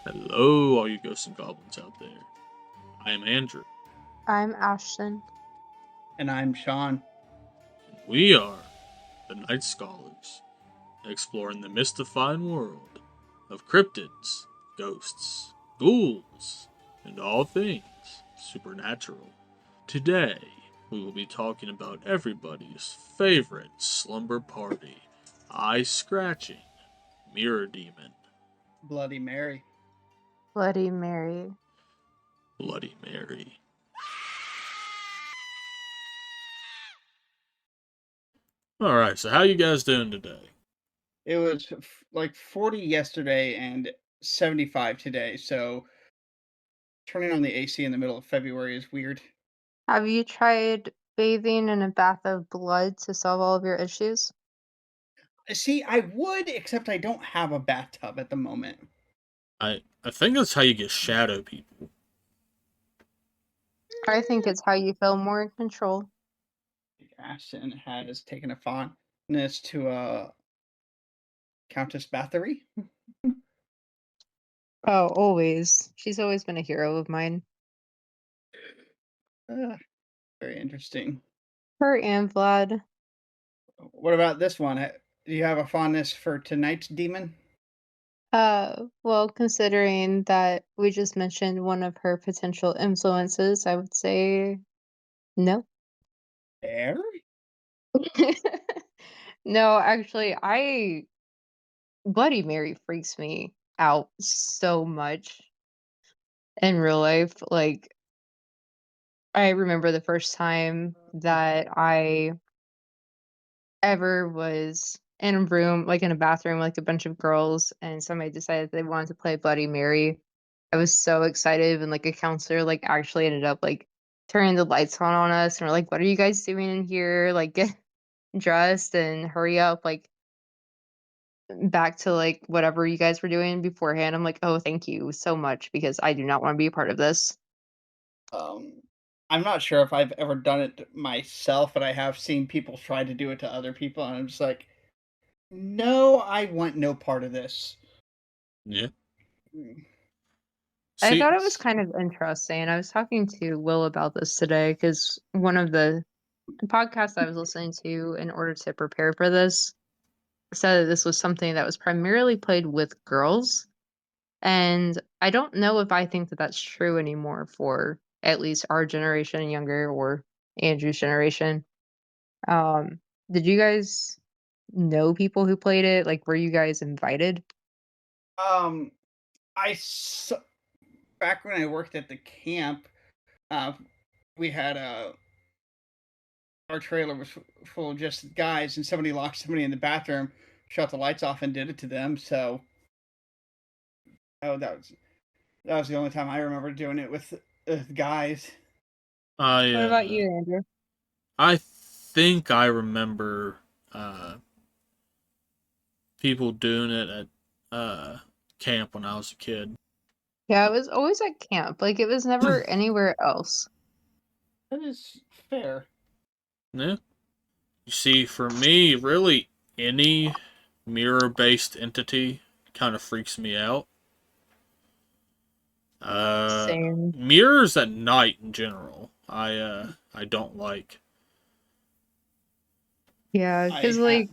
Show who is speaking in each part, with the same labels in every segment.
Speaker 1: Hello, all you ghosts and goblins out there. I am Andrew.
Speaker 2: I'm Ashton.
Speaker 3: And I'm Sean.
Speaker 1: We are the Night Scholars, exploring the mystifying world of cryptids, ghosts, ghouls, and all things supernatural. Today, we will be talking about everybody's favorite slumber party, eye scratching, mirror demon,
Speaker 3: Bloody Mary.
Speaker 2: Bloody Mary.
Speaker 1: Bloody Mary. Alright, so how you guys doing today?
Speaker 3: It was like 40 yesterday and 75 today, so turning on the AC in the middle of February is weird.
Speaker 2: Have you tried bathing in a bath of blood to solve all of your issues?
Speaker 3: See, I would, except I don't have a bathtub at the moment.
Speaker 1: I think that's how you get shadow people.
Speaker 2: I think it's how you feel more in control.
Speaker 3: Ashton has taken a fondness to Countess Bathory.
Speaker 2: Oh, always. She's always been a hero of mine.
Speaker 3: Very interesting.
Speaker 2: Her and Vlad.
Speaker 3: What about this one? Do you have a fondness for tonight's demon?
Speaker 2: Well, considering that we just mentioned one of her potential influences, I would say no.
Speaker 3: There?
Speaker 2: No, actually, Bloody Mary freaks me out so much in real life. Like, I remember the first time that I ever was in a room, like in a bathroom, like a bunch of girls, and somebody decided they wanted to play Bloody Mary. I was so excited, and like a counselor, like actually ended up like turning the lights on us, and we're like, "What are you guys doing in here? Like, get dressed and hurry up!" Like back to like whatever you guys were doing beforehand. I'm like, "Oh, thank you so much," because I do not want to be a part of this.
Speaker 3: Um, I'm not sure if I've ever done it myself, but I have seen people try to do it to other people, and I'm just like, no, I want no part of this.
Speaker 1: Yeah.
Speaker 3: Mm.
Speaker 2: I
Speaker 1: See,
Speaker 2: thought it was kind of interesting. I was talking to Will about this today because one of the podcasts I was listening to in order to prepare for this said that this was something that was primarily played with girls. And I don't know if I think that that's true anymore for at least our generation and younger or Andrew's generation. Um, did you guys know people who played it? Like, were you guys invited?
Speaker 3: Um, back when I worked at the camp, uh, we had our trailer was full of just guys, and somebody locked somebody in the bathroom, shut the lights off, and did it to them. So, oh, that was the only time I remember doing it with guys.
Speaker 1: I
Speaker 2: What about you, Andrew?
Speaker 1: I think I remember people doing it at camp when I was a kid.
Speaker 2: Yeah, it was always at camp. Like, it was never anywhere else.
Speaker 3: That is fair.
Speaker 1: Yeah. You see, for me, really any mirror-based entity kind of freaks me out.
Speaker 2: Same.
Speaker 1: Mirrors at night in general, I don't like.
Speaker 2: Yeah,
Speaker 3: I
Speaker 2: because,
Speaker 3: have.
Speaker 2: like,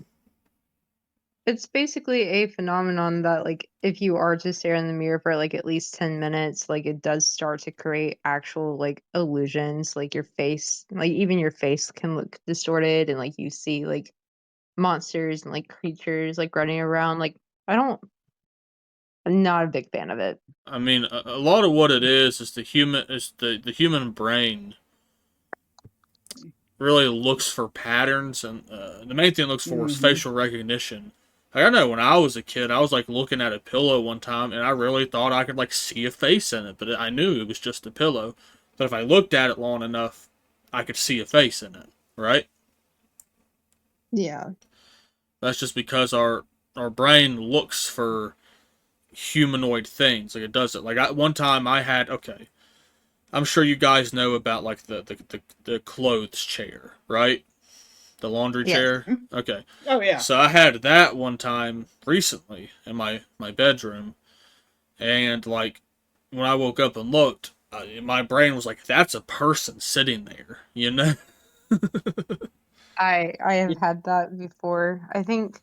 Speaker 2: it's basically a phenomenon that, like, if you are to stare in the mirror for, like, at least 10 minutes, like, it does start to create actual, like, illusions. Like, your face, like, even your face can look distorted, and, like, you see, like, monsters and, like, creatures, like, running around. Like, I'm not a big fan of it.
Speaker 1: I mean, a lot of what it is the human brain really looks for patterns, and the main thing it looks for is
Speaker 3: Mm-hmm.
Speaker 1: facial recognition. Like, I know when I was a kid, I was like looking at a pillow one time, and I really thought I could like see a face in it, but I knew it was just a pillow. But if I looked at it long enough, I could see a face in it, right?
Speaker 2: Yeah.
Speaker 1: That's just because our brain looks for humanoid things. Like it does it. Like one time I had okay. I'm sure you guys know about like the clothes chair, right? The laundry
Speaker 2: Yes.
Speaker 1: chair. Okay.
Speaker 3: Oh yeah.
Speaker 1: So I had that one time recently in my bedroom, And like when I woke up and looked, my brain was like, "That's a person sitting there," you know.
Speaker 2: I have had that before. I think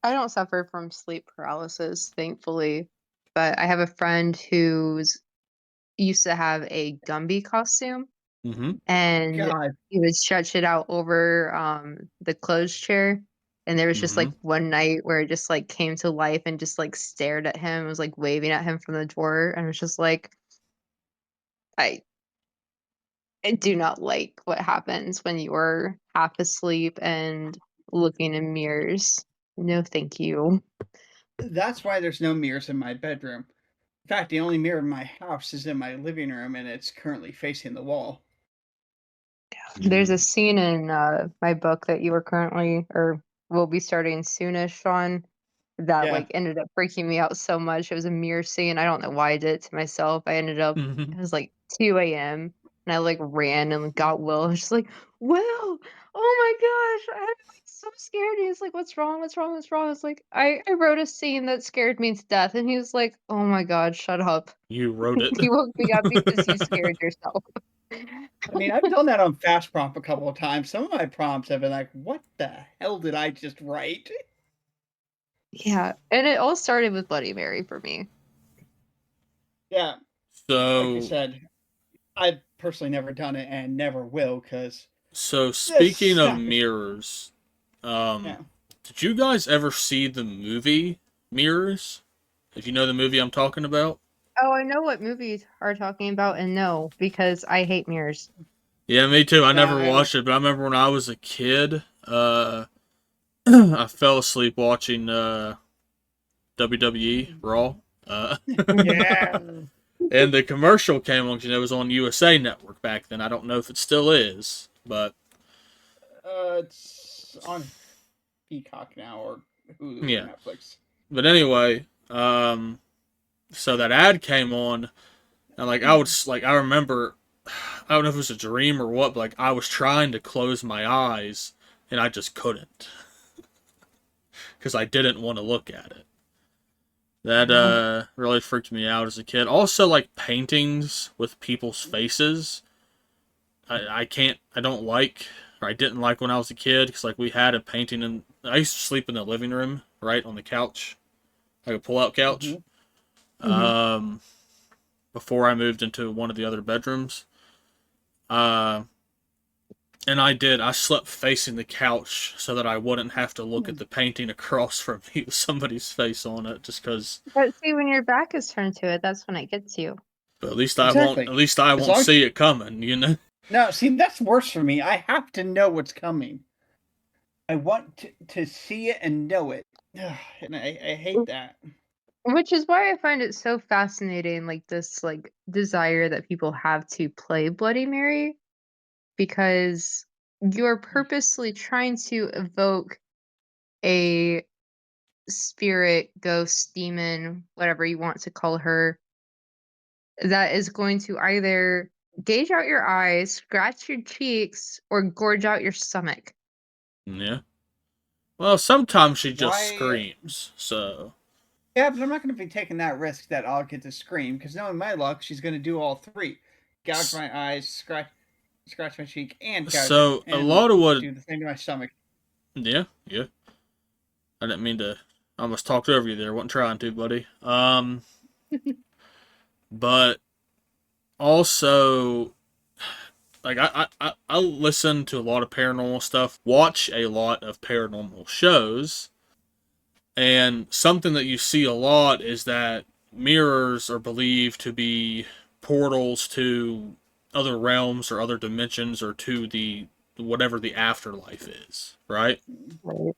Speaker 2: I don't suffer from sleep paralysis, thankfully, but I have a friend who's used to have a Gumby costume,
Speaker 1: Mm-hmm.
Speaker 2: and
Speaker 3: God.
Speaker 2: he would stretch it out over the clothes chair. And there was just
Speaker 1: Mm-hmm.
Speaker 2: like one night where it just like came to life and just like stared at him. It was like waving at him from the door, and it was just like I I do not like what happens when you're half asleep and looking in mirrors. No, thank you.
Speaker 3: That's why there's no mirrors in my bedroom. In fact, the only mirror in my house is in my living room, and it's currently facing the wall.
Speaker 2: There's a scene in my book that you are currently or will be starting soonish on that
Speaker 3: Yeah.
Speaker 2: like ended up freaking me out so much. It was a mirror scene. I don't know why I did it to myself. I ended up
Speaker 1: Mm-hmm.
Speaker 2: it was like 2 a.m. and I like ran and got Will. I was just like, Will, oh my gosh. I'm like so scared. He's like, what's wrong? What's wrong? What's wrong? I was like, I wrote a scene that scared me to death. And he was like, oh my God, shut up.
Speaker 1: You wrote it.
Speaker 2: You woke me up because you scared yourself.
Speaker 3: I mean, I've done that on Fast Prompt a couple of times. Some of my prompts have been like, what the hell did I just write?
Speaker 2: Yeah, and it all started with Bloody Mary for me.
Speaker 3: Yeah, like you
Speaker 1: So,
Speaker 3: said, I've personally never done it and never will because
Speaker 1: speaking
Speaker 3: this
Speaker 1: of
Speaker 3: not.
Speaker 1: mirrors,
Speaker 3: Yeah.
Speaker 1: did you guys ever see the movie Mirrors? If you know the movie I'm talking about.
Speaker 2: Oh, I know what movies are talking about, and no, because I hate mirrors.
Speaker 1: Yeah, me too. I never
Speaker 3: I
Speaker 1: watched it, but I remember when I was a kid, I fell asleep watching WWE Raw.
Speaker 3: yeah.
Speaker 1: And the commercial came on, it was on USA Network back then. I don't know if it still is, but
Speaker 3: It's on Peacock now or Hulu or
Speaker 1: yeah.
Speaker 3: Netflix.
Speaker 1: But anyway, so that ad came on, and like I would like I remember, I don't know if it was a dream or what, but like I was trying to close my eyes, and I just couldn't because I didn't want to look at it. That
Speaker 2: Yeah.
Speaker 1: really freaked me out as a kid. Also, like paintings with people's faces. I can't. I don't like. Or I didn't like when I was a kid because like we had a painting and I used to sleep in the living room, right on the couch, like a pull-out couch.
Speaker 3: Mm-hmm.
Speaker 2: Hmm.
Speaker 1: Um, before I moved into one of the other bedrooms. Uh, and I did. I slept facing the couch so that I wouldn't have to look at the painting across from me with somebody's face on it, just because.
Speaker 2: But see, when your back is turned to it, that's when it gets you.
Speaker 1: But at least I won't. At
Speaker 3: Exactly.
Speaker 1: least I
Speaker 3: As
Speaker 1: won't
Speaker 3: long as
Speaker 1: see it coming. You know.
Speaker 3: no, see, that's worse for me. I have to know what's coming. I want to see it and know it. And I hate that.
Speaker 2: Which is why I find it so fascinating, like this like desire that people have to play Bloody Mary, because you're purposely trying to evoke a spirit, ghost, demon, whatever you want to call her, that is going to either gauge out your eyes, scratch your cheeks, or gorge out your stomach.
Speaker 1: Yeah. Well, sometimes she just
Speaker 3: Why?
Speaker 1: screams. So.
Speaker 3: Yeah, but I'm not going to be taking that risk that I'll get to scream because knowing my luck, she's going to do all three: gouge my eyes, scratch my cheek, and gouge
Speaker 1: So a
Speaker 3: and
Speaker 1: lot of what.
Speaker 3: do the thing to my stomach.
Speaker 1: Yeah. Yeah. I didn't mean to. I almost talked over you there. Wasn't trying to, buddy. But also like I listen to a lot of paranormal stuff, watch a lot of paranormal shows, and something that you see a lot is that mirrors are believed to be portals to other realms or other dimensions or to the whatever the afterlife is, right?
Speaker 2: Right.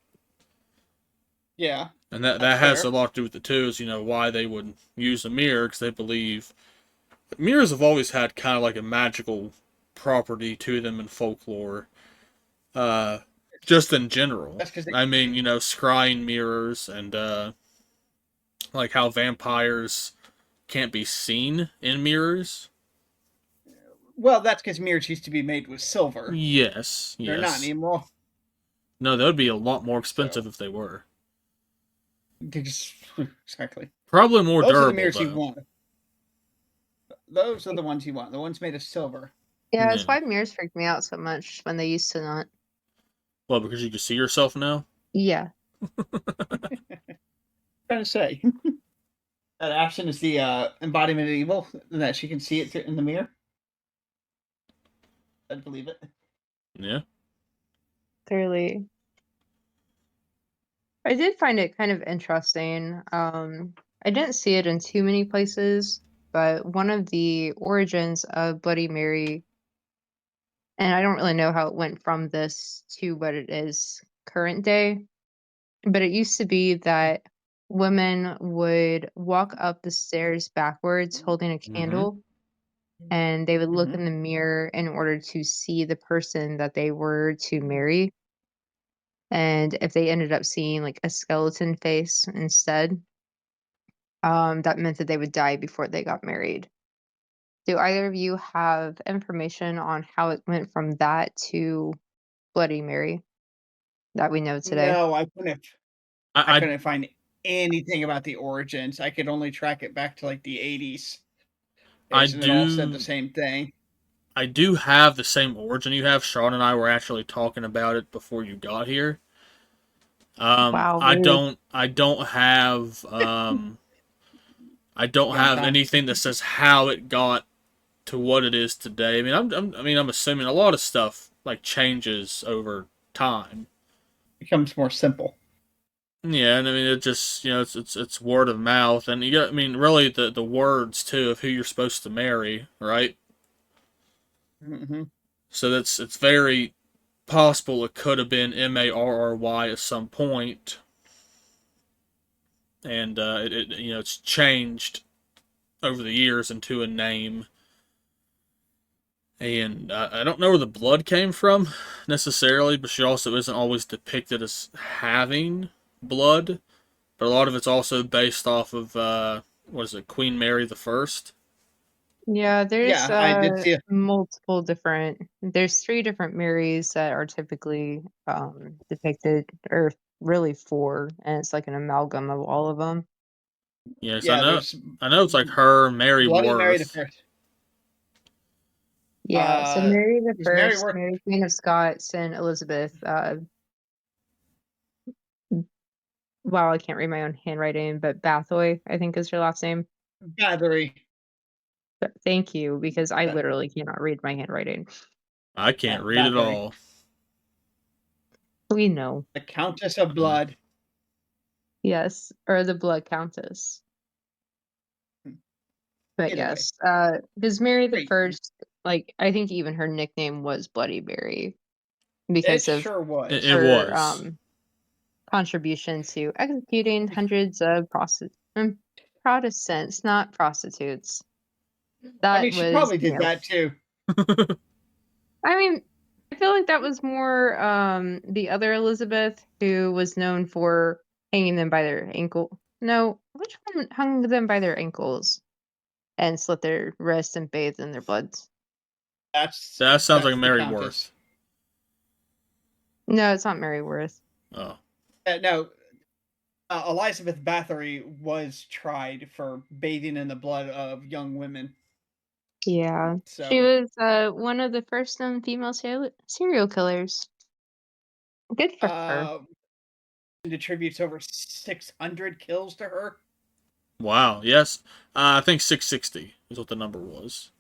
Speaker 3: Yeah,
Speaker 1: And that
Speaker 3: that's
Speaker 1: has a
Speaker 3: fair.
Speaker 1: lot to do with the two is why they would use a mirror because they believe mirrors have always had kind of like a magical property to them in folklore. Uh, just in general.
Speaker 3: That's because
Speaker 1: I mean, scrying mirrors and like how vampires can't be seen in mirrors.
Speaker 3: well, that's because mirrors used to be made with silver.
Speaker 1: Yes,
Speaker 3: They're not
Speaker 1: yes.
Speaker 3: anymore.
Speaker 1: No, that would be a lot more
Speaker 3: So
Speaker 1: expensive if they were.
Speaker 3: Exactly.
Speaker 1: Probably more
Speaker 3: Those are the
Speaker 1: durable,
Speaker 3: mirrors you
Speaker 1: though.
Speaker 3: want. Those are the ones you want. The ones made of silver.
Speaker 2: Yeah, that's
Speaker 1: Yeah.
Speaker 2: why mirrors freak me out so much when they used to not.
Speaker 1: Well, because you can see yourself now?
Speaker 2: Yeah.
Speaker 3: Trying to say that Ashton is the embodiment of evil, and that she can see it in the mirror. I'd believe it.
Speaker 1: Yeah.
Speaker 2: Clearly. I did find it kind of interesting. I didn't see it in too many places, but one of the origins of Bloody Mary, and I don't really know how it went from this to what it is current day, but it used to be that women would walk up the stairs backwards holding a
Speaker 1: Mm-hmm.
Speaker 2: candle, and they would look
Speaker 3: Mm-hmm.
Speaker 2: in the mirror in order to see the person that they were to marry. And if they ended up seeing like a skeleton face instead, that meant that they would die before they got married. Do either of you have information on how it went from that to Bloody Mary that we know today?
Speaker 3: No, I couldn't. I
Speaker 1: I,
Speaker 3: couldn't find anything about the origins. I could only track it back to like the 80s.
Speaker 1: I
Speaker 3: And it all said the
Speaker 1: do
Speaker 3: same thing.
Speaker 1: I do have the same origin you have. Sean and I were actually talking about it before you got here.
Speaker 2: Wow, rude.
Speaker 1: I don't
Speaker 3: Young
Speaker 1: have
Speaker 3: time
Speaker 1: anything that says how it got to what it is today. I mean, I'm assuming a lot of stuff like changes over time.
Speaker 3: becomes more simple.
Speaker 1: Yeah, and I mean it just it's word of mouth, and you got I mean really the words too of who you're supposed to marry, right?
Speaker 3: Mm-hmm.
Speaker 1: So it's very possible it could have been Marry at some point, and it's changed over the years into a name. And I don't know where the blood came from necessarily, but she also isn't always depicted as having blood. But a lot of it's also based off of what is it, Queen Mary the First?
Speaker 2: Yeah, there's
Speaker 3: Yeah, I did see it.
Speaker 2: multiple different there's three different Marys that are typically depicted, or really four, and it's like an amalgam of all of them.
Speaker 1: Yes,
Speaker 3: Yeah, there's
Speaker 1: I know it's like her, Mary
Speaker 3: Bloody Mary the
Speaker 1: Worth.
Speaker 3: First.
Speaker 2: Yeah, so Mary the
Speaker 3: There's Mary
Speaker 2: First,
Speaker 3: Worth.
Speaker 2: Mary Queen of Scots, and Elizabeth. Wow, I can't read my own handwriting, but Bathory, I think is her last name.
Speaker 3: Bathory.
Speaker 2: But thank you, because I
Speaker 3: That,
Speaker 2: literally cannot read my handwriting.
Speaker 1: I can't read at
Speaker 3: Bathory.
Speaker 1: all.
Speaker 2: We know.
Speaker 3: The Countess of
Speaker 1: Mm.
Speaker 3: Blood.
Speaker 2: Yes, or the Blood Countess. But
Speaker 3: Either way.
Speaker 2: yes, because Mary the
Speaker 3: Great.
Speaker 2: First, like I think even her nickname was Bloody Mary
Speaker 3: It
Speaker 2: because of
Speaker 3: sure was.
Speaker 1: It
Speaker 2: her
Speaker 1: was.
Speaker 2: contribution to executing hundreds of Protestants, not prostitutes.
Speaker 3: I
Speaker 2: That
Speaker 3: mean, she
Speaker 2: was,
Speaker 3: probably did that too.
Speaker 2: I mean, I feel like that was more the other Elizabeth, who was known for hanging them by their ankle. No, which one hung them by their ankles and slit their wrists and bathed in their blood?
Speaker 1: That sounds like
Speaker 3: That's the
Speaker 1: Mary
Speaker 3: Countess.
Speaker 1: Worth.
Speaker 2: No, it's not Mary Worth.
Speaker 1: Oh.
Speaker 3: No, Elizabeth Bathory was tried for bathing in the blood of young women.
Speaker 2: Yeah, she
Speaker 3: So
Speaker 2: was one of the first known female serial killers. Good for her.
Speaker 3: uh, it attributes over 600 kills to her.
Speaker 1: Wow. Yes. I think 660 is what the number was.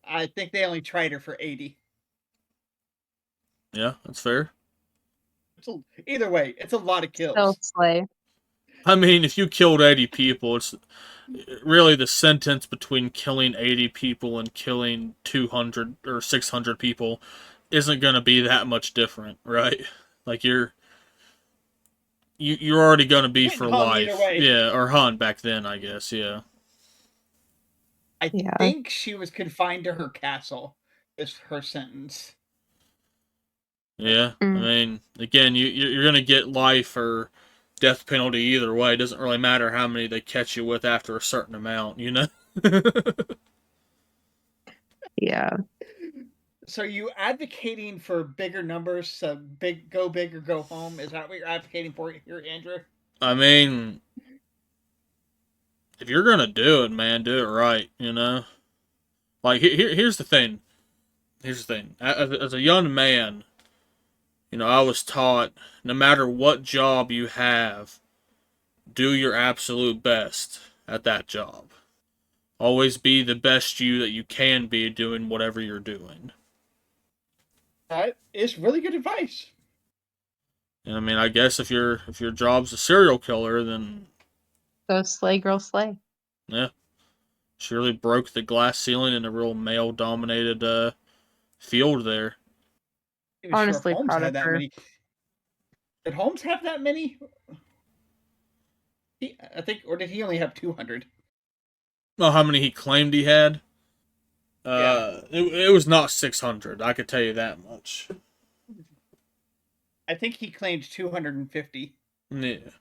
Speaker 3: I think they only tried her for 80.
Speaker 1: Yeah, that's fair.
Speaker 3: Either way, it's a lot of
Speaker 2: Still
Speaker 3: kills.
Speaker 2: slay.
Speaker 1: I mean, if you killed 80 people, it's really the sentence between killing 80 people and killing 200 or 600 people isn't going to be that much different, right? Like you're already going to be
Speaker 3: Getting
Speaker 1: for
Speaker 3: hung either
Speaker 1: life.
Speaker 3: way.
Speaker 1: Yeah, or hung back then, I guess, yeah.
Speaker 3: I
Speaker 2: Yeah.
Speaker 3: think she was confined to her castle. Is her sentence.
Speaker 1: Yeah. I
Speaker 2: Mm.
Speaker 1: mean, again, you're going to get life or death penalty either way. It doesn't really matter how many they catch you with after a certain amount, you know?
Speaker 2: Yeah.
Speaker 3: So you advocating for bigger numbers, go big or go home? Is that what you're advocating for here, Andrew?
Speaker 1: I mean, if you're gonna do it, man, do it right. You know, like here's the thing. Here's the thing. As a young man, I was taught no matter what job you have, do your absolute best at that job. Always be the best you that you can be doing whatever you're doing.
Speaker 3: That is really good advice.
Speaker 1: And I mean, I guess if your job's a serial killer, then
Speaker 2: Go slay, girl, slay.
Speaker 1: yeah, surely broke the glass ceiling in a real male dominated field there.
Speaker 3: I'm sure if
Speaker 2: Honestly,
Speaker 3: Holmes
Speaker 2: proud
Speaker 3: had
Speaker 2: of
Speaker 3: that
Speaker 2: her.
Speaker 3: many. Did Holmes have that many? I think, or did he only have 200?
Speaker 1: Oh, how many he claimed he had?
Speaker 3: Yeah.
Speaker 1: It was not 600. I could tell you that much.
Speaker 3: I think he claimed 250.
Speaker 1: Yeah.
Speaker 3: I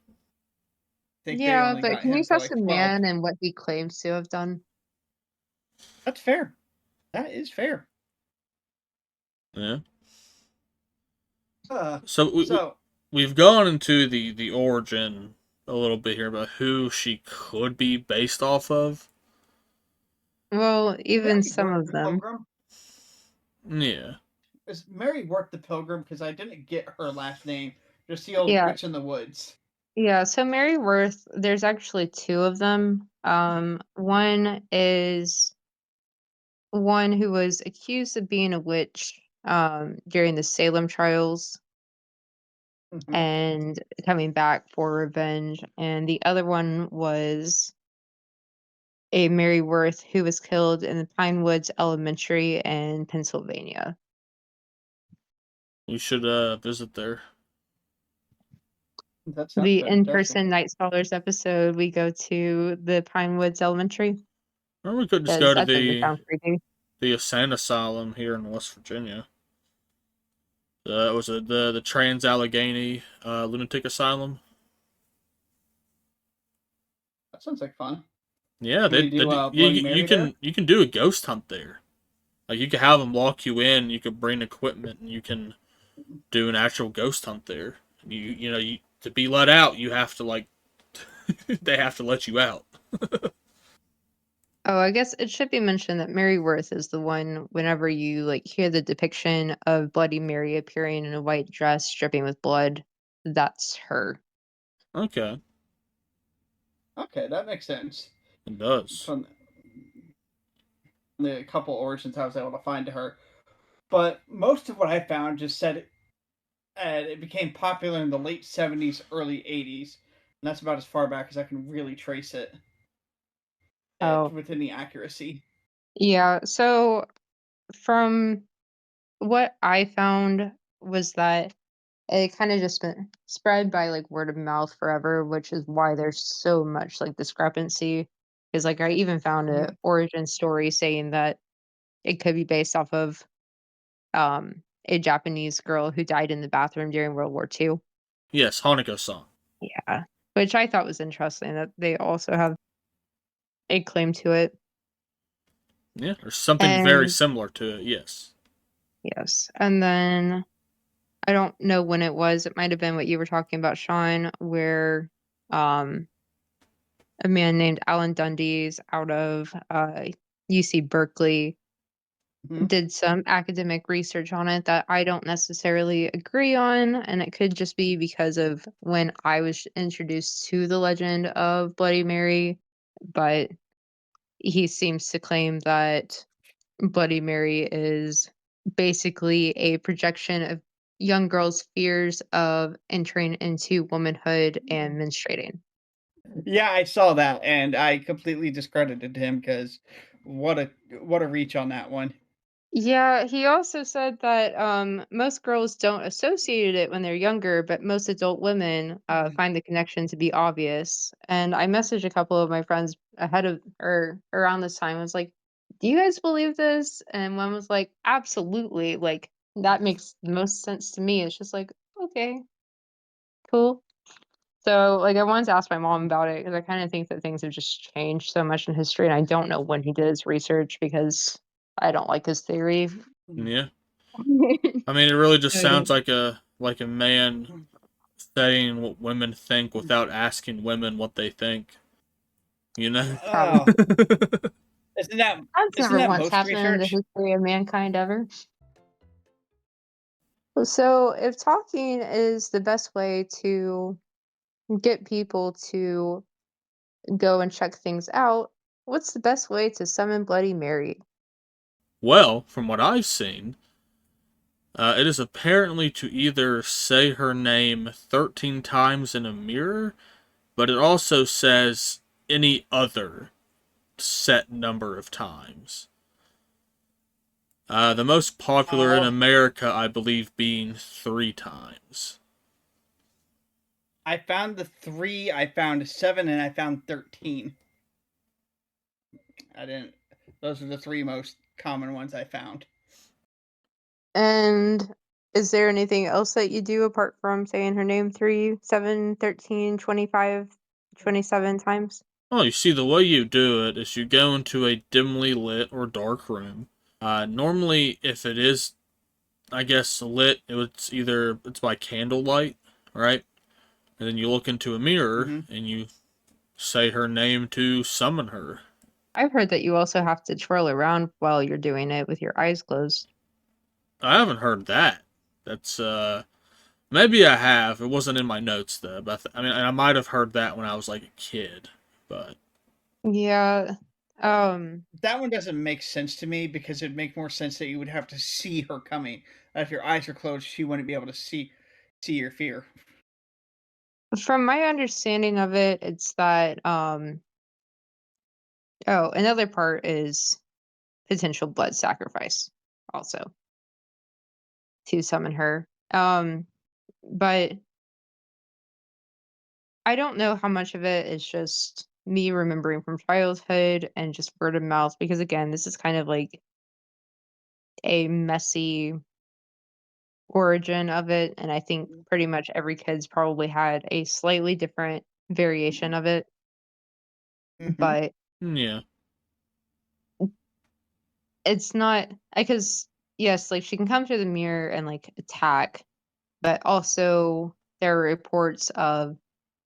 Speaker 3: think they
Speaker 2: Yeah,
Speaker 3: only
Speaker 2: but
Speaker 3: got
Speaker 2: can you
Speaker 3: him for
Speaker 2: trust
Speaker 3: like
Speaker 2: a
Speaker 3: 12.
Speaker 2: man and what he claims to have done?
Speaker 3: That's fair. That is fair.
Speaker 1: Yeah.
Speaker 3: Uh,
Speaker 1: So
Speaker 3: so
Speaker 1: we've gone into the origin a little bit here about who she could be based off of.
Speaker 2: Well, even
Speaker 3: Mary
Speaker 2: some
Speaker 3: Worth
Speaker 2: of
Speaker 3: the
Speaker 2: them.
Speaker 3: Pilgrim.
Speaker 1: Yeah.
Speaker 3: Is Mary Worth the Pilgrim? Because I didn't get her last name. Just the old
Speaker 2: Yeah,
Speaker 3: witch in the woods.
Speaker 2: yeah. So Mary Worth, there's actually two of them. One is one who was accused of being a witch during the Salem trials
Speaker 3: Mm-hmm.
Speaker 2: and coming back for revenge, and the other one was a Mary Worth who was killed in the Pine Woods Elementary in Pennsylvania.
Speaker 1: We should visit there.
Speaker 3: That sounds
Speaker 2: The
Speaker 3: fantastic.
Speaker 2: in-person Night Scholars episode, we go to the Pine Woods Elementary
Speaker 1: Or we could just
Speaker 2: because
Speaker 1: go to
Speaker 2: that doesn't sound creepy.
Speaker 1: the Ascent Asylum here in West Virginia. It was the Trans Allegheny Lunatic Asylum.
Speaker 3: That sounds like fun.
Speaker 1: Yeah,
Speaker 3: Can we do Bloody Mary there?
Speaker 1: you can do a ghost hunt there. Like you could have them lock you in. You could bring equipment, and you can do an actual ghost hunt there. You to be let out, you have to like they have to let you out.
Speaker 2: Oh, I guess it should be mentioned that Mary Worth is the one whenever you like hear the depiction of Bloody Mary appearing in a white dress dripping with blood, that's her.
Speaker 1: Okay,
Speaker 3: Okay, that makes sense.
Speaker 1: it does.
Speaker 3: From the couple origins I was able to find to her. But most of what I found just said it became popular in the late 70s, early 80s. And that's about as far back as I can really trace it
Speaker 2: Oh,
Speaker 3: with any accuracy.
Speaker 2: yeah. So from what I found was that it kind of just been spread by like word of mouth forever, which is why there's so much like discrepancy. Because like I even found
Speaker 3: Mm-hmm.
Speaker 2: a origin story saying that it could be based off of a Japanese girl who died in the bathroom during World War II.
Speaker 1: Yes, Hanako-san.
Speaker 2: Yeah. Which I thought was interesting that they also have a claim to it.
Speaker 1: Yeah, there's something very
Speaker 2: And
Speaker 1: similar to it. Yes.
Speaker 2: yes. And then I don't know when it was. It might have been what you were talking about, Sean, where um a man named Alan Dundee's out of UC Berkeley
Speaker 3: Mm-hmm.
Speaker 2: did some academic research on it that I don't necessarily agree on, and it could just be because of when I was introduced to the legend of Bloody Mary, but he seems to claim that Bloody Mary is basically a projection of young girls' fears of entering into womanhood and menstruating.
Speaker 3: Yeah, I saw that, and I completely discredited him because what a what a reach on that one.
Speaker 2: Yeah, he also said that most girls don't associate it when they're younger, but most adult women find the connection to be obvious. And I messaged a couple of my friends ahead of or around this time. I was like, "Do you guys believe this?" And one was like, "Absolutely! Like that makes the most sense to me." It's just like, okay, cool. So, like, I wanted to ask my mom about it because I kind of think that things have just changed so much in history, and I don't know when he did his research because I don't like his theory.
Speaker 1: Yeah. I mean, it really just
Speaker 2: I
Speaker 1: sounds
Speaker 2: don't.
Speaker 1: like a man saying what women think without asking women what they think. You know?
Speaker 3: Oh,
Speaker 2: Probably.
Speaker 3: isn't that
Speaker 2: That's
Speaker 3: isn't
Speaker 2: never
Speaker 3: that
Speaker 2: once
Speaker 3: most
Speaker 2: happened in the
Speaker 3: research?
Speaker 2: history of mankind ever. So, if talking is the best way to get people to go and check things out, what's the best way to summon Bloody Mary?
Speaker 1: Well, from what I've seen, it is apparently to either say her name 13 times in a mirror, but it also says any other set number of times. The most popular in
Speaker 3: Oh,
Speaker 1: America, I believe, being 3 times.
Speaker 3: I found the 3, I found 7, and I found 13. I didn't. Those are the 3 most common ones I found.
Speaker 2: And is there anything else that you do apart from saying her name 3, 7, 13, 25, 27 times?
Speaker 1: Oh, you see, the way you do it is you go into a dimly lit or dark room. Normally, if it is, I guess, lit, it's by candlelight, right? And then you look into a mirror
Speaker 3: Hmm.
Speaker 1: and you say her name to summon her.
Speaker 2: I've heard that you also have to twirl around while you're doing it with your eyes closed.
Speaker 1: I haven't heard that. That's maybe I have. It wasn't in my notes though. But I mean, I might have heard that when I was like a kid. But
Speaker 2: Yeah. Um,
Speaker 3: That one doesn't make sense to me because it'd make more sense that you would have to see her coming. If your eyes are closed, she wouldn't be able to see your fear.
Speaker 2: from my understanding of it, it's that oh, another part is potential blood sacrifice also to summon her. But I don't know how much of it is just me remembering from childhood and just word of mouth because again, this is kind of like a messy origin of it, and I think pretty much every kid's probably had a slightly different variation of it.
Speaker 3: Hmm.
Speaker 2: But
Speaker 1: yeah,
Speaker 2: it's not because yes, like she can come through the mirror and like attack, but also there are reports of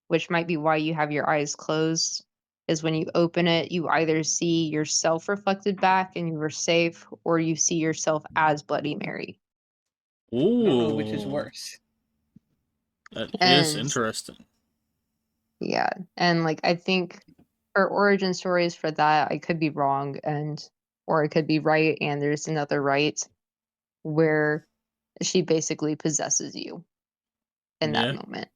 Speaker 2: which might be why you have your eyes closed is when you open it, you either see yourself reflected back and you were safe, or you see yourself as Bloody Mary.
Speaker 3: I don't know which is
Speaker 1: ooh,
Speaker 3: worse.
Speaker 1: that is
Speaker 2: And
Speaker 1: interesting.
Speaker 2: yeah, and like I think her origin stories for that, I could be wrong and or I could be right, and there's another right where she basically possesses you in that
Speaker 1: Yeah,
Speaker 2: moment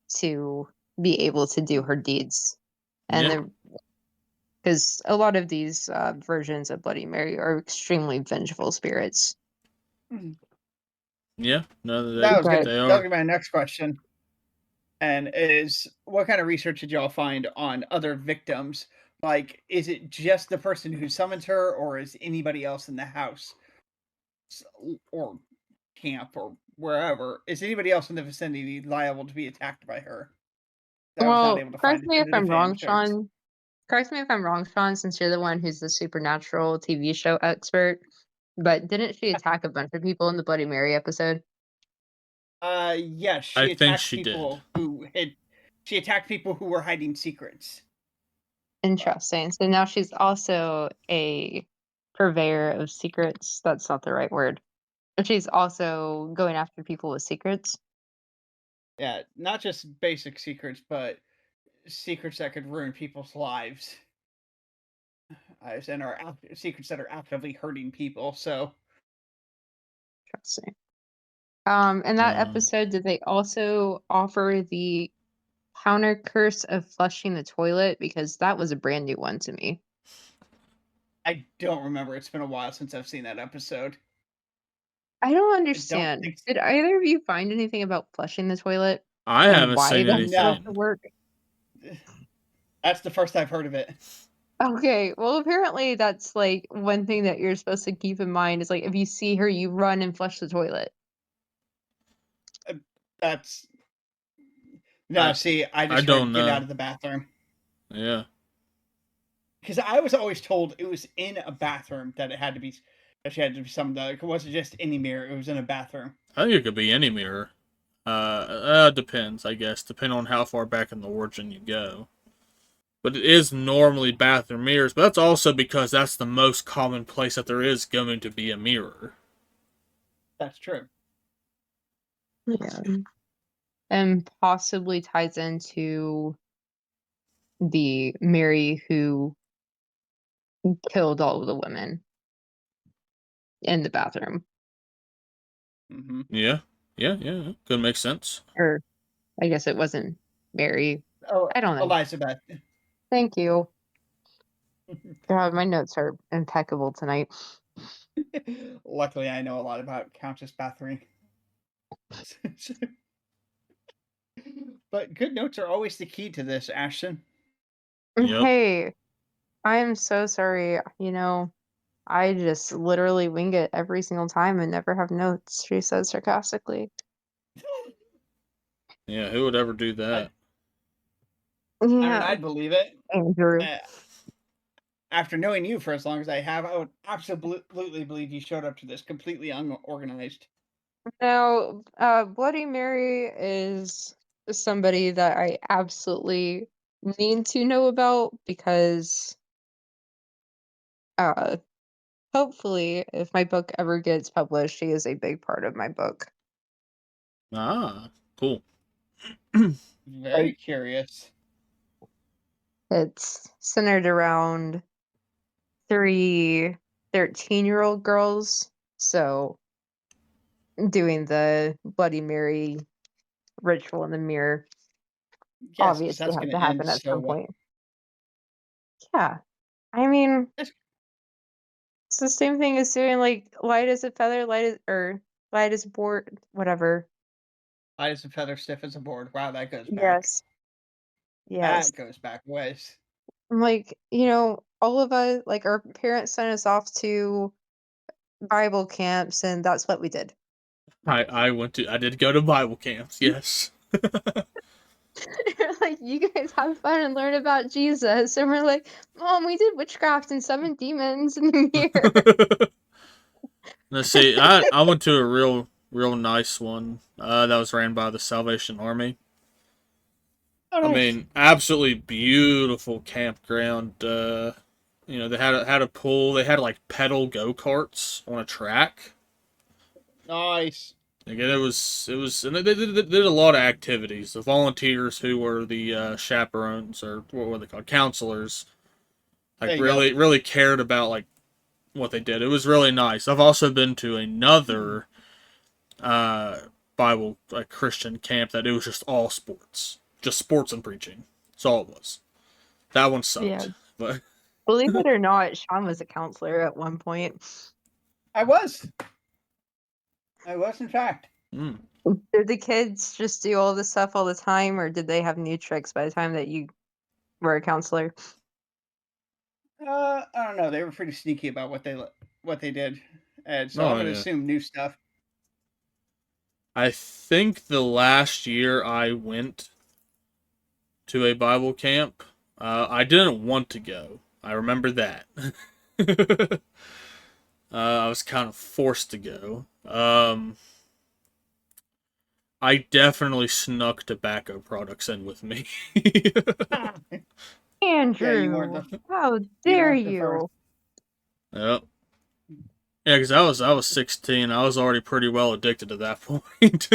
Speaker 2: to be able to do her deeds. And
Speaker 1: yeah,
Speaker 2: the because a lot of these versions of Bloody Mary are extremely vengeful spirits.
Speaker 3: Mhm.
Speaker 1: yeah. No,
Speaker 3: That was
Speaker 2: But
Speaker 3: gonna
Speaker 1: they
Speaker 3: that was
Speaker 1: are.
Speaker 3: gonna be my next question. And is what kind of research did y'all find on other victims? Like, is it just the person who summons her, or is anybody else in the house or camp or wherever? Is anybody else in the vicinity liable to be attacked by her? I was not
Speaker 2: well,
Speaker 3: able to find
Speaker 2: correct me if I'm
Speaker 3: definitive
Speaker 2: wrong,
Speaker 3: answers.
Speaker 2: Sean. Correct me if I'm wrong, Sean, since you're the one who's the supernatural TV show expert. But didn't she attack a bunch of people in the Bloody Mary episode?
Speaker 3: Yes,
Speaker 1: I
Speaker 3: she
Speaker 1: think
Speaker 3: attacked
Speaker 1: she did.
Speaker 3: people who had. She attacked people who were hiding secrets.
Speaker 2: Interesting. So now she's also a purveyor of secrets. That's not the right word. But she's also going after people with secrets.
Speaker 3: Yeah, not just basic secrets, but secrets that could ruin people's lives. And secrets that are actively hurting people. So
Speaker 2: Interesting. In that
Speaker 1: Uh,
Speaker 2: episode, did they also offer the counter curse of flushing the toilet? Because that was a brand new one to me.
Speaker 3: I don't remember. It's been a while since I've seen that episode.
Speaker 2: I don't
Speaker 3: I don't
Speaker 2: understand.
Speaker 3: think.
Speaker 2: Did either of you find anything about flushing the toilet
Speaker 1: I
Speaker 2: and
Speaker 1: haven't
Speaker 2: why
Speaker 1: seen
Speaker 2: that's supposed
Speaker 3: No,
Speaker 2: to
Speaker 1: anything.
Speaker 2: work?
Speaker 3: that's the first I've heard of it.
Speaker 2: Okay, well, apparently that's like one thing that you're supposed to keep in mind is like if you see her, you run and flush the toilet.
Speaker 3: Uh, That's no.
Speaker 1: I
Speaker 3: See, I
Speaker 1: I
Speaker 3: just
Speaker 1: don't
Speaker 3: heard get out
Speaker 1: know.
Speaker 3: of the bathroom
Speaker 1: Yeah,
Speaker 3: because I was always told it was in a bathroom that it had to be. That she had to be summoned. It wasn't just any mirror. It was in a bathroom.
Speaker 1: I think it could be any mirror. Depends, I guess, depending on how far back in the origin you go. But it is normally bathroom mirrors, but that's also because that's the most common place that there is going to be a mirror.
Speaker 3: That's true.
Speaker 2: Yeah. And possibly ties into the Mary who killed all of the women in the bathroom.
Speaker 3: Mm-hmm.
Speaker 1: Yeah, yeah. Could make sense.
Speaker 2: Or I guess it wasn't Mary.
Speaker 3: Oh,
Speaker 2: I don't know.
Speaker 3: Elizabeth.
Speaker 2: Thank you. God, my notes are impeccable tonight.
Speaker 3: Luckily, I know a lot about Countess Bathory. But good notes are always the key to this, Ashton.
Speaker 1: Yep.
Speaker 2: Hey, I am so sorry. I just literally wing it every single time and never have notes, she says sarcastically.
Speaker 1: Yeah, who would ever do
Speaker 3: I,
Speaker 1: that?
Speaker 3: I mean,
Speaker 2: Yeah,
Speaker 3: I'd believe it.
Speaker 2: Andrew.
Speaker 3: After knowing you for as long as I have, I would absolutely believe you showed up to this completely unorganized.
Speaker 2: Now, Bloody Mary is somebody that I absolutely need to know about because, uh, hopefully, if my book ever gets published, she is a big part of my book.
Speaker 1: Ah, cool.
Speaker 3: Very curious.
Speaker 2: It's centered around 3 13-year-old girls, so doing the Bloody Mary ritual in the mirror
Speaker 3: Yes, because
Speaker 2: obviously
Speaker 3: that's
Speaker 2: has
Speaker 3: going
Speaker 2: to
Speaker 3: to end
Speaker 2: happen at
Speaker 3: so
Speaker 2: some
Speaker 3: well.
Speaker 2: point. Yeah. I mean, it's the same thing as doing like light as a feather, light as a board, whatever.
Speaker 3: Light as a feather, stiff as a board. Wow, that goes back.
Speaker 2: Yes. Yes.
Speaker 3: That goes back ways.
Speaker 2: I'm like, all of us, like our parents sent us off to Bible camps and that's what we did.
Speaker 1: I did go to Bible camps, yes.
Speaker 2: Like, you guys have fun and learn about Jesus. And we're like, Mom, we did witchcraft and summon demons in the mirror.
Speaker 1: Let's see, I went to a real nice one. That was ran by the Salvation Army.
Speaker 3: Oh,
Speaker 1: I
Speaker 3: nice.
Speaker 1: mean, absolutely beautiful campground. They had a pool. They had like pedal go karts on a track.
Speaker 3: Nice.
Speaker 1: Again, it was, and they did a lot of activities. The volunteers who were the chaperones, or what were they called, counselors, like
Speaker 3: There you go.
Speaker 1: really cared about like what they did. It was really nice. I've also been to another uh, Bible Christian camp that it was just sports and preaching. That's all it was. That one
Speaker 2: Yeah.
Speaker 1: sucked, but
Speaker 2: Believe it or not, Sean was a counselor at one point.
Speaker 3: I was. I was, in fact.
Speaker 1: mm.
Speaker 2: Did the kids just do all this stuff all the time, or did they have new tricks by the time that you were a counselor?
Speaker 3: I don't know. They were pretty sneaky about what they did, and so I'm
Speaker 1: Oh
Speaker 3: going to
Speaker 1: yeah.
Speaker 3: assume new stuff.
Speaker 1: I think the last year I went to a Bible camp, I didn't want to go. I remember that. I was kind of forced to go. I definitely snuck tobacco products in with me.
Speaker 3: Yeah, you weren't
Speaker 2: Andrew,
Speaker 3: the
Speaker 2: how
Speaker 3: you
Speaker 2: dare
Speaker 3: weren't the first.
Speaker 2: you?
Speaker 1: Yep. Yeah, because I was 16. I was already pretty well addicted to that point.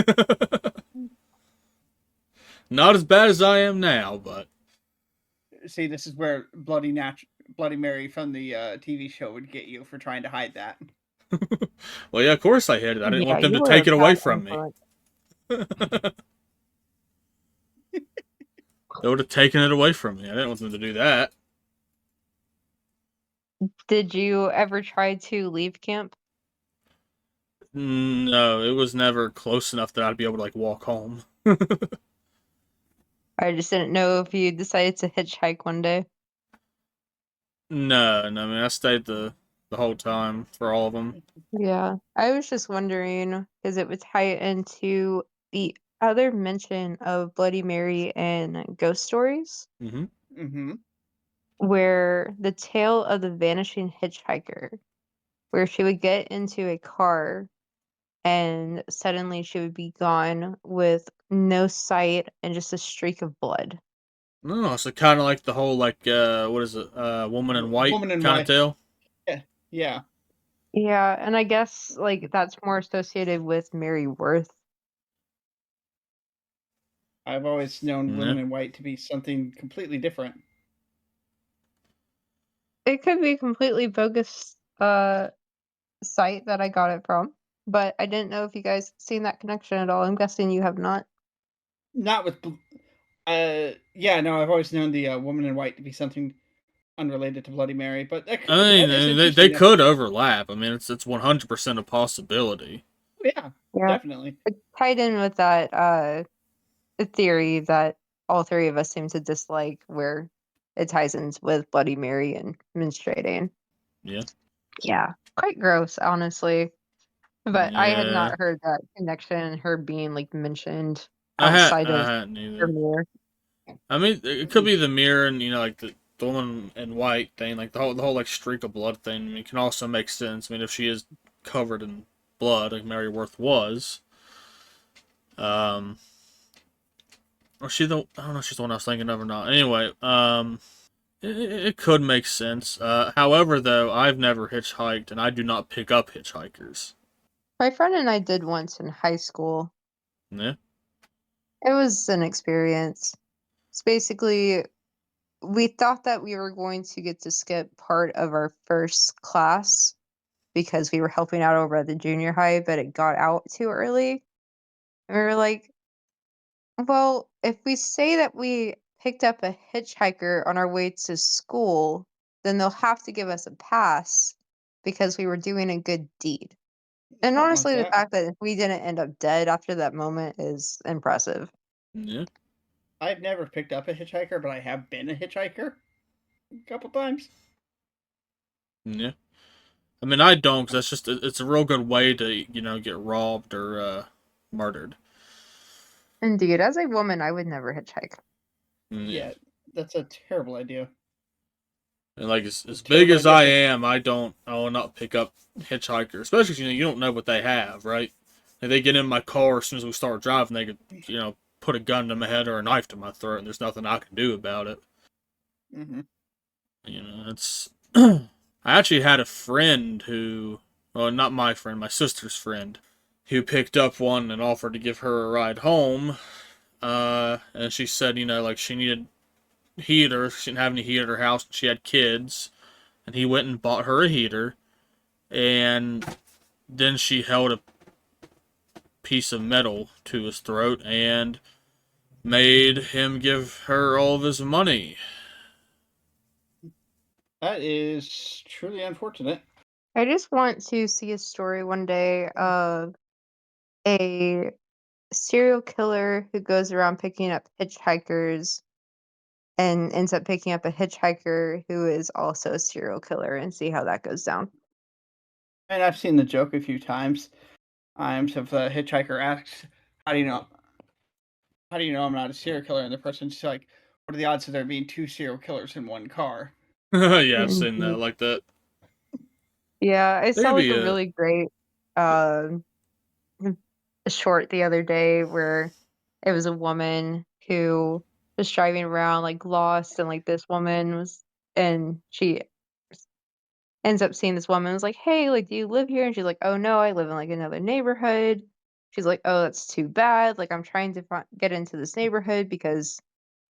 Speaker 1: Not as bad as I am now, but
Speaker 3: See, this is where Bloody Mary from the TV show would get you for trying to hide that.
Speaker 1: well, yeah, of course I hid it. I didn't
Speaker 2: Yeah,
Speaker 1: want them
Speaker 2: you
Speaker 1: to
Speaker 2: were a
Speaker 1: take it away
Speaker 2: bad
Speaker 1: from me.
Speaker 2: influence.
Speaker 1: They would have taken it away from me. I didn't want them to do that.
Speaker 2: Did you ever try to leave camp?
Speaker 1: No, it was never close enough that I'd be able to like walk home.
Speaker 2: I just didn't know if you decided to hitchhike one day.
Speaker 1: No, I mean I stayed the whole time for all of them.
Speaker 2: Yeah, I was just wondering because it would tie into the other mention of Bloody Mary and ghost stories,
Speaker 1: Mm-hmm.
Speaker 3: Mm-hmm.
Speaker 2: where the tale of the vanishing hitchhiker, where she would get into a car and suddenly she would be gone with no sight and just a streak of blood.
Speaker 1: No, so kind of like the whole what is it? Woman in White
Speaker 3: Woman and
Speaker 1: kind of
Speaker 3: wife.
Speaker 1: tale.
Speaker 3: Yeah, yeah.
Speaker 2: Yeah, and I guess like that's more associated with Mary Worth.
Speaker 3: I've always known
Speaker 1: Yeah.
Speaker 3: women in white to be something completely different.
Speaker 2: It could be completely bogus site that I got it from, but I didn't know if you guys seen that connection at all. I'm guessing you have not.
Speaker 3: Not with, yeah, no, I've always known the woman in white to be something unrelated to Bloody Mary, but
Speaker 1: I
Speaker 3: that
Speaker 1: mean,
Speaker 3: is
Speaker 1: they
Speaker 3: interesting.
Speaker 1: could overlap. I mean, it's 100% a possibility.
Speaker 3: Yeah,
Speaker 2: Yeah,
Speaker 3: definitely.
Speaker 2: it tied in with that theory that all three of us seem to dislike, where it ties in with Bloody Mary and menstruating.
Speaker 1: Yeah.
Speaker 2: Yeah, quite gross, honestly. But I had
Speaker 1: Yeah.
Speaker 2: not heard that connection, her being like mentioned
Speaker 1: I
Speaker 2: outside of
Speaker 1: hadn't either.
Speaker 2: Premiere.
Speaker 1: I mean, it could be the mirror and like the woman in white thing, like the whole like streak of blood thing. I mean, it can also make sense. I mean, if she is covered in blood, like Mary Worth was, um, or she the I don't know if she's the one I was thinking of or not. Anyway, it could make sense. However, though, I've never hitchhiked, and I do not pick up hitchhikers.
Speaker 2: My friend and I did once in high school.
Speaker 1: Yeah.
Speaker 2: It was an experience. It's basically, we thought that we were going to get to skip part of our first class because we were helping out over at the junior high, but it got out too early. And we were like, well, if we say that we picked up a hitchhiker on our way to school, then they'll have to give us a pass because we were doing a good deed. And
Speaker 3: Something like
Speaker 2: honestly, the
Speaker 3: that.
Speaker 2: fact that we didn't end up dead after that moment is impressive.
Speaker 1: Yeah.
Speaker 3: I've never picked up a hitchhiker, but I have been a hitchhiker a couple times.
Speaker 1: Yeah. I mean, I don't, because that's just it's a real good way to get robbed or murdered.
Speaker 2: Indeed, as a woman, I would never hitchhike.
Speaker 1: Yeah.
Speaker 3: Yeah, that's a terrible idea.
Speaker 1: And like as big
Speaker 3: Terrible
Speaker 1: as
Speaker 3: idea
Speaker 1: I
Speaker 3: for.
Speaker 1: am, I will not pick up hitchhikers, especially if, you don't know what they have, right? If they get in my car as soon as we start driving, they could put a gun to my head or a knife to my throat, and there's nothing I can do about it.
Speaker 3: Mm-hmm.
Speaker 1: It's. I actually had a friend who, well, not my friend, my sister's friend, who picked up one and offered to give her a ride home. And she said, like she needed heater. She didn't have any heat at her house. She had kids, and he went and bought her a heater. And then she held a piece of metal to his throat and made him give her all of his money.
Speaker 3: That is truly unfortunate.
Speaker 2: I just want to see a story one day of a serial killer who goes around picking up hitchhikers and ends up picking up a hitchhiker who is also a serial killer, and see how that goes down.
Speaker 3: And I've seen the joke a few times. If the hitchhiker asks, "How do you know? How do you know I'm not a serial killer?" And the person's like, "What are the odds of there being two serial killers in one car?"
Speaker 1: Yeah, I've seen that
Speaker 2: Indeed.
Speaker 1: like that.
Speaker 2: Yeah, I
Speaker 1: There
Speaker 2: saw
Speaker 1: could
Speaker 2: like
Speaker 1: be
Speaker 2: a
Speaker 1: a.
Speaker 2: really great um short the other day where it was a woman who was driving around like lost, and like this woman was, and she ends up seeing this woman and was like, "Hey, like, do you live here?" And she's like, "Oh no, I live in like another neighborhood." She's like, "Oh, that's too bad. Like, I'm trying to get into this neighborhood because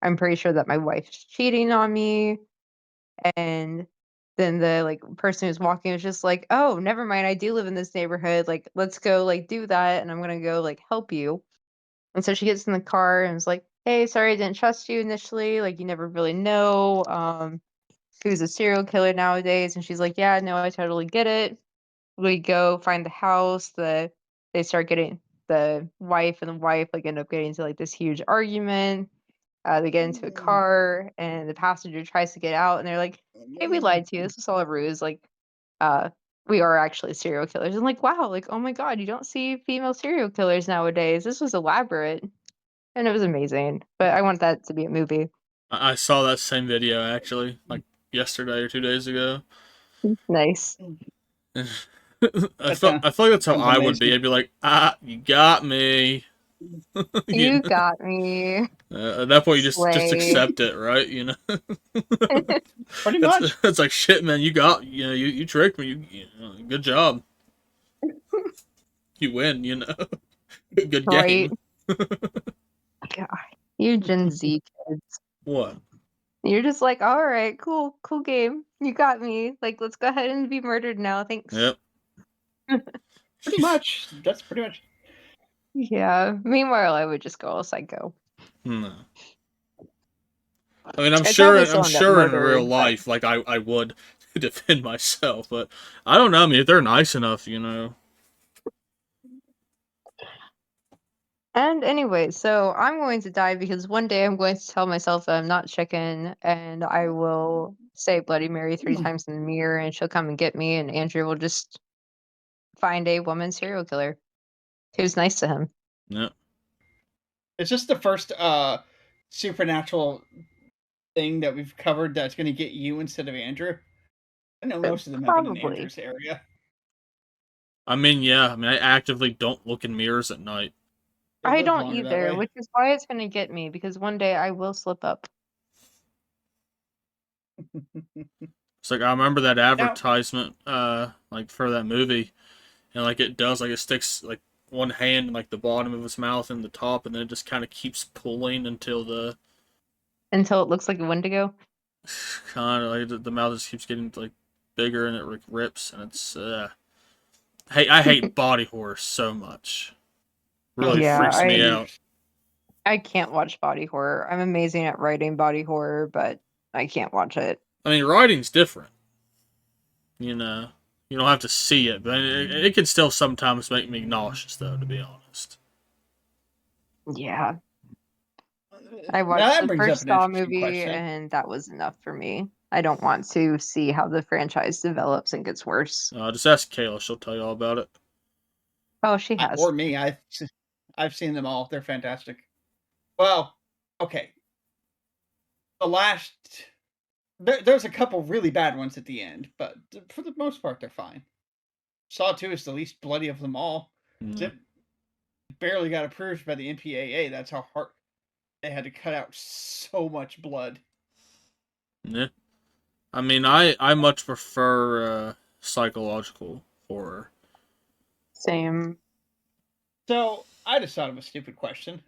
Speaker 2: I'm pretty sure that my wife's cheating on me." And then the like person who's walking was just like, "Oh, never mind. I do live in this neighborhood. Like, let's go like do that, and I'm gonna go like help you." And so she gets in the car and is like, "Hey, sorry I didn't trust you initially. Like, you never really know who's a serial killer nowadays." And she's like, "Yeah, no, I totally get it." We go find the house. They start getting, the wife and the wife like end up getting into like this huge argument. They get into a car, and the passenger tries to get out, and they're like, "Hey, we lied to you. This was all a ruse. Like, uh, we are actually serial killers." And like, wow, like, oh my god, you don't see female serial killers nowadays. This was elaborate, and it was amazing. But I want that to be a movie.
Speaker 1: I saw that same video actually, like yesterday or 2 days ago.
Speaker 2: Nice.
Speaker 3: That
Speaker 1: I feel like that's how
Speaker 3: sounds
Speaker 1: I would be.
Speaker 3: amazing.
Speaker 1: I'd be like, ah, you got me. You
Speaker 2: You
Speaker 1: know?
Speaker 2: got me.
Speaker 1: At that point, you just
Speaker 2: Slay.
Speaker 1: accept it, right? You know,
Speaker 3: Pretty much.
Speaker 1: it's like shit, man. You tricked me. Good job. You win. Good
Speaker 2: Right.
Speaker 1: game.
Speaker 2: God, you Gen Z kids.
Speaker 1: What?
Speaker 2: You're just like, all right, cool, cool game. You got me. Like, let's go ahead and be murdered now. Thanks.
Speaker 1: Yep.
Speaker 3: Pretty much. That's pretty much.
Speaker 2: Yeah. Meanwhile, I would just go all psycho.
Speaker 1: No. I mean,
Speaker 2: I'd probably
Speaker 1: I'm
Speaker 2: still end up
Speaker 1: sure in real
Speaker 2: murdered, but
Speaker 1: life, like I would defend myself, but I don't know. I mean, if they're nice enough,
Speaker 2: and anyway, so I'm going to die because one day I'm going to tell myself that I'm not chicken, and I will say Bloody Mary 3 times in the mirror, and she'll come and get me, and Andrew will just find a woman serial killer who's nice to him.
Speaker 1: yeah.
Speaker 3: Is this the first supernatural thing that we've covered that's going to get you instead of Andrew? I know most of them have been in
Speaker 2: Probably.
Speaker 3: Andrew's area.
Speaker 1: I mean, yeah. I mean, I actively don't look in mirrors at night.
Speaker 3: They
Speaker 2: I
Speaker 3: live
Speaker 2: don't
Speaker 3: longer that
Speaker 2: either,
Speaker 3: way.
Speaker 2: which is why it's going to get me because one day I will slip up.
Speaker 1: It's like I remember that
Speaker 3: Now,
Speaker 1: advertisement, like for that movie, and like it does, like it sticks like one hand in like the bottom of his mouth and the top, and then it just kind of keeps pulling until the
Speaker 2: Until it looks like a Wendigo.
Speaker 1: kind of like the mouth just keeps getting like bigger and it like, rips, and it's hey, I hate body horror so much. Really
Speaker 2: Yeah,
Speaker 1: freaks me
Speaker 2: I
Speaker 1: out.
Speaker 2: I can't watch body horror. I'm amazing at writing body horror, but I can't watch it.
Speaker 1: I mean, writing's different. You know, you don't have to see it, but it can still sometimes make me nauseous, though. To be honest.
Speaker 2: Yeah. I
Speaker 3: now
Speaker 2: watched
Speaker 3: that
Speaker 2: the
Speaker 3: brings up
Speaker 2: first
Speaker 3: an
Speaker 2: Saw
Speaker 3: interesting
Speaker 2: movie
Speaker 3: question.
Speaker 2: and that was enough for me. I don't want to see how the franchise develops and gets worse.
Speaker 1: Just ask Kayla; she'll tell you all about it.
Speaker 2: Oh, she has.
Speaker 3: Or me, I've seen them all. They're fantastic. Well, okay. The last there's a couple really bad ones at the end, but for the most part, they're fine. Saw 2 is the least bloody of them all.
Speaker 1: Mm.
Speaker 3: It barely got approved by the MPAA. That's how hard they had to cut out so much blood.
Speaker 1: Yeah. I mean, I much prefer psychological horror.
Speaker 2: Same.
Speaker 3: So I just thought of a stupid question.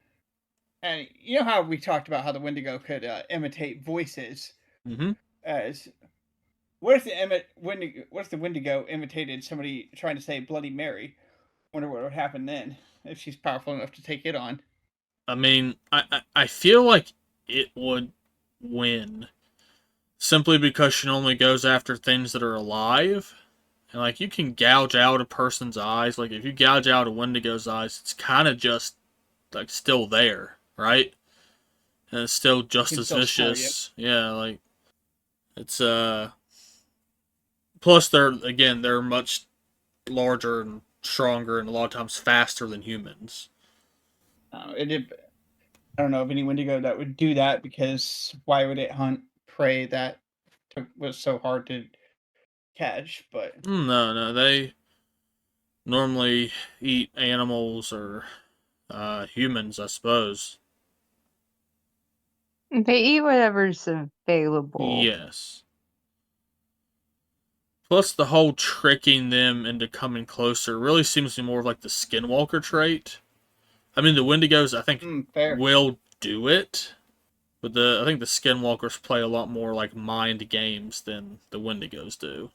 Speaker 3: And you know how we talked about how the Wendigo could imitate voices?
Speaker 1: Mm-hmm.
Speaker 3: As what if the Wendigo imitated somebody trying to say Bloody Mary? Wonder what would happen then if she's powerful enough to take it on.
Speaker 1: I mean, I feel like it would win simply because she only goes after things that are alive. And like you can gouge out a person's eyes. Like if you gouge out a Wendigo's eyes, it's kind of just like still there, right? And it's still
Speaker 3: She
Speaker 1: just
Speaker 3: can
Speaker 1: as
Speaker 3: still smell you.
Speaker 1: vicious. Yeah, like it's plus they're much larger and stronger and a lot of times faster than humans.
Speaker 3: I don't know of any Wendigo that would do that because why would it hunt prey that was so hard to catch? But
Speaker 1: No, they normally eat animals or humans, I suppose.
Speaker 2: They eat whatever's available.
Speaker 1: Yes. Plus, the whole tricking them into coming closer really seems to be more of like the skinwalker trait. I mean, the Wendigos, I think,
Speaker 3: fair.
Speaker 1: will do it, but I think the skinwalkers play a lot more like mind games than the Wendigos do.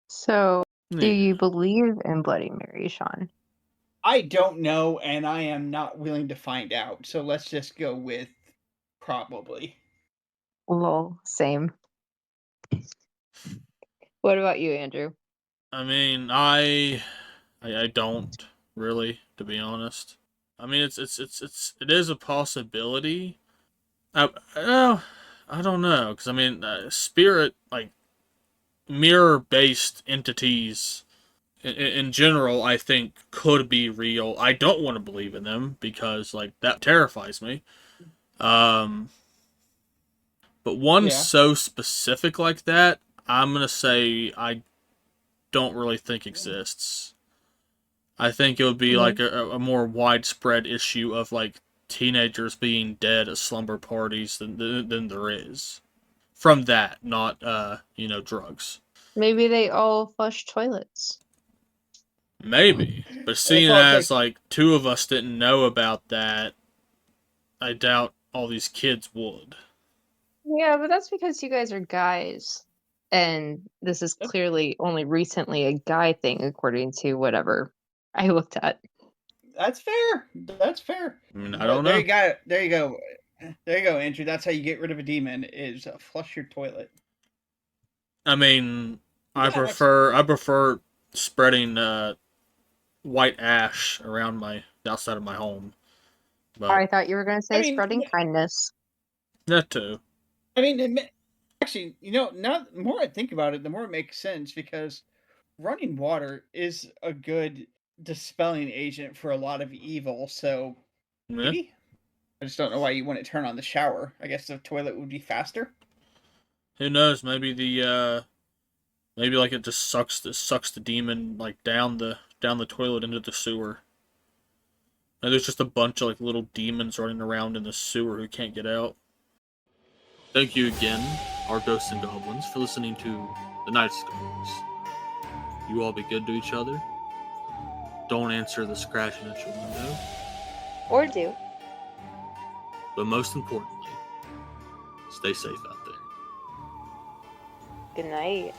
Speaker 2: So, do
Speaker 1: Yeah.
Speaker 2: you believe in Bloody Mary, Sean?
Speaker 3: I don't know, and I am not willing to find out. So let's just go with probably.
Speaker 2: Lol, same. What about you, Andrew?
Speaker 1: I mean, I don't really, to be honest. I mean, it is a possibility. I don't know, because I mean, spirit like mirror based entities in general, I think could be real. I don't want to believe in them because like that terrifies me. Um, but one
Speaker 3: Yeah.
Speaker 1: so specific like that, I'm gonna say I don't really think exists. I think it would be
Speaker 2: Mhm.
Speaker 1: like a more widespread issue of like teenagers being dead at slumber parties than there is. From that, not drugs.
Speaker 2: Maybe they all flush toilets.
Speaker 1: Maybe. But
Speaker 3: That's
Speaker 1: seeing
Speaker 3: all it
Speaker 1: as
Speaker 3: takes.
Speaker 1: like two of us didn't know about that, I doubt all these kids would.
Speaker 2: Yeah, but that's because you guys are guys. And this is clearly only recently a guy thing, according to whatever I looked at.
Speaker 3: That's fair. That's fair.
Speaker 1: I mean, I don't
Speaker 3: There
Speaker 1: know.
Speaker 3: you go. There you go. There you go, Andrew. That's how you get rid of a demon: is flush your toilet.
Speaker 1: I mean, I
Speaker 3: Yeah, that's
Speaker 1: prefer spreading white ash around the outside of my home. But
Speaker 2: I thought you were going to
Speaker 3: I
Speaker 2: say
Speaker 3: mean,
Speaker 2: spreading kindness.
Speaker 1: that too.
Speaker 3: I mean, actually, now the more I think about it, the more it makes sense because running water is a good dispelling agent for a lot of evil. So
Speaker 1: Yeah.
Speaker 3: maybe I just don't know why you wouldn't turn on the shower. I guess the toilet would be faster.
Speaker 1: Who knows? Maybe like it just sucks the demon like down the toilet into the sewer. And there's just a bunch of like little demons running around in the sewer who can't get out. Thank you again, our ghosts and goblins, for listening to the Night Skulls. You all be good to each other. Don't answer the scratching at your window.
Speaker 2: Or do.
Speaker 1: But most importantly, stay safe out there.
Speaker 2: Good night.